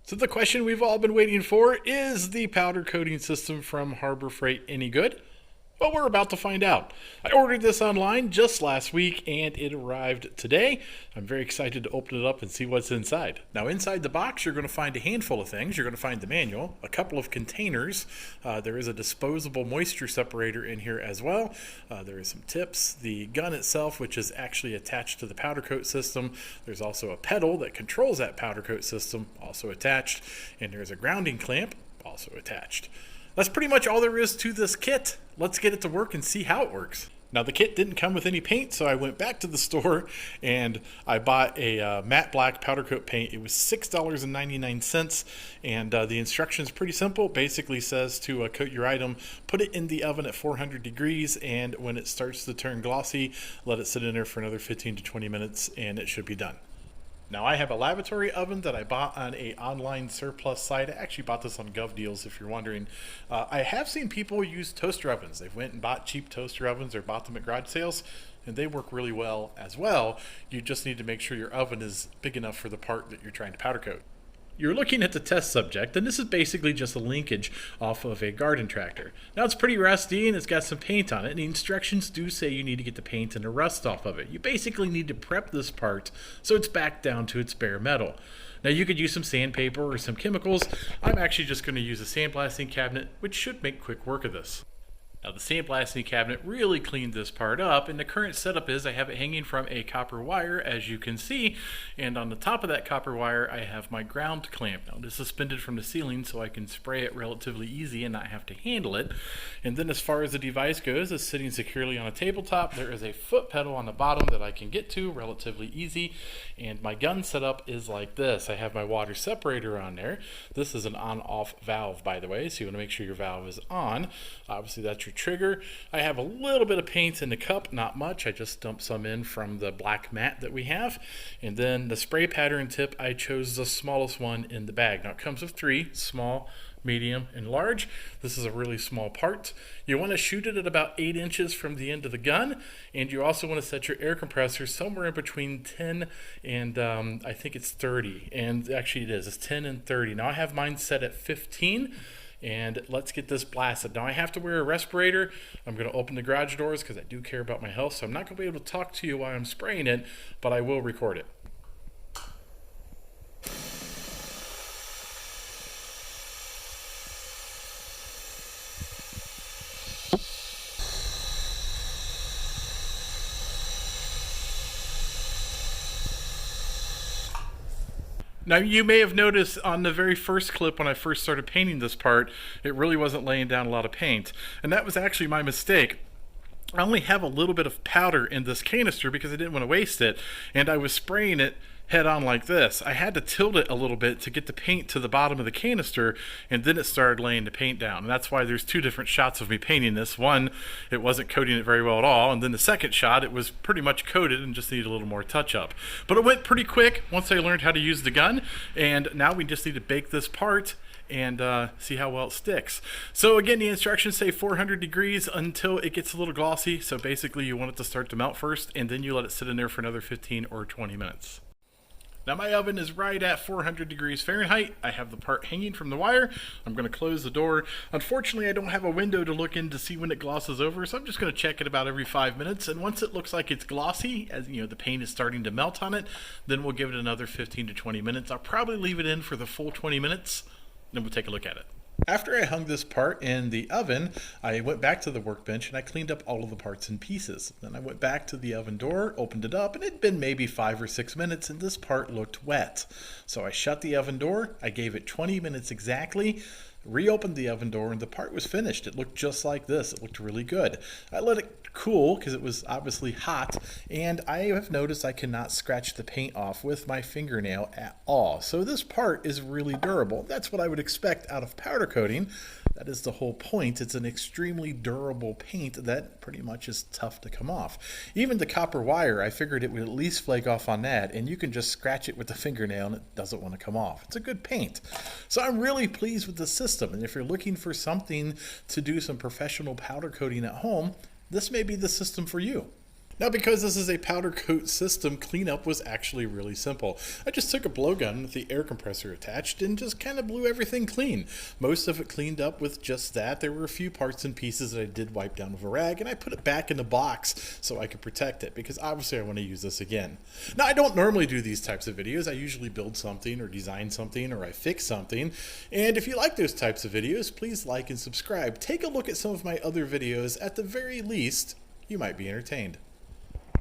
So the question we've all been waiting for is the powder coating system from Harbor Freight any good? Well, we're about to find out. I ordered this online just last week and it arrived today. I'm very excited to open it up and see what's inside. Now, inside the box, you're going to find a handful of things. You're going to find the manual, a couple of containers. There is a disposable moisture separator in here as well. There is some tips, the gun itself, which is actually attached to the powder coat system. There's also a pedal that controls that powder coat system, also attached. And there's a grounding clamp, also attached. That's pretty much all there is to this kit. Let's get it to work and see how it works. Now, the kit didn't come with any paint, so I went back to the store and I bought a matte black powder coat paint. It was $6.99, and the instructions pretty simple. Basically says to coat your item, put it in the oven at 400 degrees, and when it starts to turn glossy, let it sit in there for another 15 to 20 minutes, and it should be done. Now, I have a lavatory oven that I bought on a online surplus site. I actually bought this on GovDeals, if you're wondering. I have seen people use toaster ovens. They've went and bought cheap toaster ovens or bought them at garage sales, and they work really well as well. You just need to make sure your oven is big enough for the part that you're trying to powder coat. You're looking at the test subject, and this is basically just a linkage off of a garden tractor. Now, it's pretty rusty and it's got some paint on it, and the instructions do say you need to get the paint and the rust off of it. You basically need to prep this part so it's back down to its bare metal. Now, you could use some sandpaper or some chemicals. I'm actually just going to use a sandblasting cabinet, which should make quick work of this. Now, the sandblasting cabinet really cleaned this part up, and the current setup is I have it hanging from a copper wire, as you can see, and on the top of that copper wire I have my ground clamp. Now, it is suspended from the ceiling so I can spray it relatively easy and not have to handle it. And then as far as the device goes, it's sitting securely on a tabletop. There is a foot pedal on the bottom that I can get to relatively easy, and my gun setup is like this. I have my water separator on there. This is an on-off valve, by the way, so you want to make sure your valve is on. Obviously, that's your trigger. I have a little bit of paint in the cup, not much. I just dumped some in from the black mat that we have. And then the spray pattern tip, I chose the smallest one in the bag. Now, it comes with three: small, medium, and large. This is a really small part. You want to shoot it at about 8 inches from the end of the gun, and you also want to set your air compressor somewhere in between 10 and I think it's 30, and actually it is. It's 10 and 30. Now, I have mine set at 15. And let's get this blasted. Now, I have to wear a respirator. I'm going to open the garage doors because I do care about my health, so I'm not going to be able to talk to you while I'm spraying it, but I will record it. Now, you may have noticed on the very first clip when I first started painting this part, it really wasn't laying down a lot of paint. And that was actually my mistake. I only have a little bit of powder in this canister because I didn't want to waste it, and I was spraying it head on like this. I had to tilt it a little bit to get the paint to the bottom of the canister, and then it started laying the paint down. And that's why there's two different shots of me painting this. One, it wasn't coating it very well at all, and then the second shot, it was pretty much coated and just needed a little more touch up. But it went pretty quick once I learned how to use the gun, and now we just need to bake this part and see how well it sticks. So again, the instructions say 400 degrees until it gets a little glossy. So basically you want it to start to melt first, and then you let it sit in there for another 15 or 20 minutes. Now, my oven is right at 400 degrees Fahrenheit. I have the part hanging from the wire. I'm going to close the door. Unfortunately, I don't have a window to look in to see when it glosses over, so I'm just going to check it about every 5 minutes. And once it looks like it's glossy, as you know, the paint is starting to melt on it, then we'll give it another 15 to 20 minutes. I'll probably leave it in for the full 20 minutes, then we'll take a look at it. After I hung this part in the oven, I went back to the workbench and I cleaned up all of the parts and pieces. Then I went back to the oven door, opened it up, and it'd been maybe 5 or 6 minutes, and this part looked wet. So I shut the oven door, I gave it 20 minutes exactly, reopened the oven door, and the part was finished. It looked just like this. It looked really good. I let it cool because it was obviously hot, and I have noticed I cannot scratch the paint off with my fingernail at all. So this part is really durable. That's what I would expect out of powder coating. That is the whole point. It's an extremely durable paint that pretty much is tough to come off. Even the copper wire, I figured it would at least flake off on that, and you can just scratch it with the fingernail and it doesn't want to come off. It's a good paint. So I'm really pleased with the system, and if you're looking for something to do some professional powder coating at home, this may be the system for you. Now, because this is a powder coat system, cleanup was actually really simple. I just took a blowgun with the air compressor attached and just kind of blew everything clean. Most of it cleaned up with just that. There were a few parts and pieces that I did wipe down with a rag, and I put it back in the box so I could protect it, because obviously I want to use this again. Now, I don't normally do these types of videos. I usually build something or design something or I fix something. And if you like those types of videos, please like and subscribe. Take a look at some of my other videos. At the very least, you might be entertained.